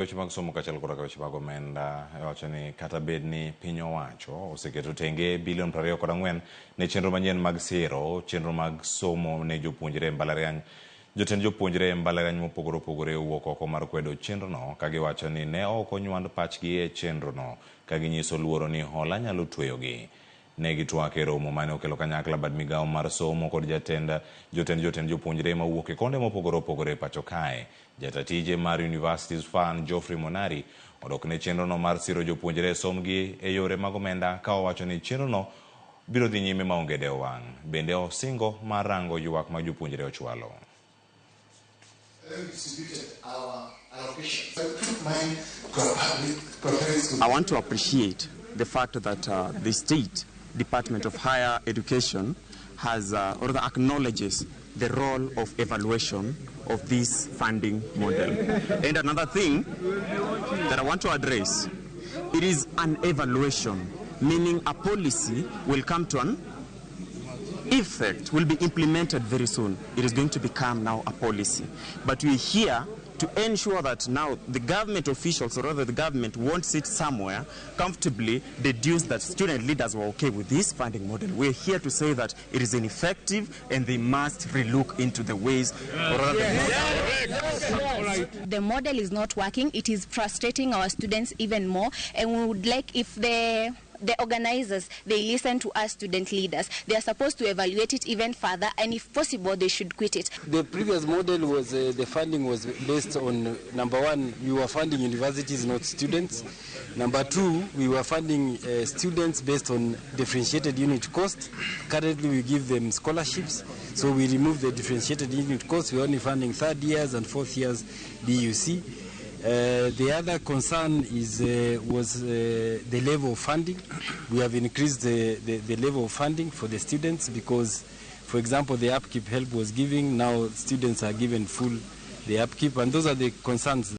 Weche mag somo kachel kod weche mag omenda wacho ni kata bed ni piny owacho oseketo tenge bilion 24 ne chenro manyien mag siro chenro mag somo ne jopuonjre mbalariany. Jotend jopuonjre mbalariany mopogore opogore wuok oko mar kwedo chenro no ka giwacho ni ne ok onywand pachgi e chenro no ka ginyiso luoro ni hola nyalo tweyogi. Ne gitwak e romo mane okelo kanyakla bad migawo mar somo kod jotend jopuonjre mawuok e konde mopogore opogore pacho kae. Jatatije mar Universities Fan Geoffrey Monari odok ne chenro no mar siro jopuonjre sombgi e yore mag omenda ka owacho ni chenro no biro dhi nyime maonge dewo wang'. Bende osingo mar rango ywak mag jopuonjre ochwalo. I want to appreciate the fact that the State Department of Higher Education has or acknowledges the role of evaluation of this funding model. And another thing that I want to address, it is an evaluation, meaning a policy will come to an effect, will be implemented very soon. It is going to become now a policy. But we're here to ensure that now the government officials, or rather the government, won't sit somewhere comfortably deduce that student leaders were okay with this funding model. We're here to say that it is ineffective and they must relook into the ways. The model is not working. It is frustrating our students even more, and we would like if the organizers, they listen to us student leaders. They are supposed to evaluate it even further, and if possible, they should quit it. The previous model was, the funding was based on, number one, we were funding universities, not students. Number two, we were funding students based on differentiated unit cost. Currently, we give them scholarships, so we remove the differentiated unit cost. We're only funding third years and fourth years DUC. The other concern is was the level of funding. We have increased the level of funding for the students because, for example, the upkeep help was giving. Now students are given full the upkeep, and those are the concerns.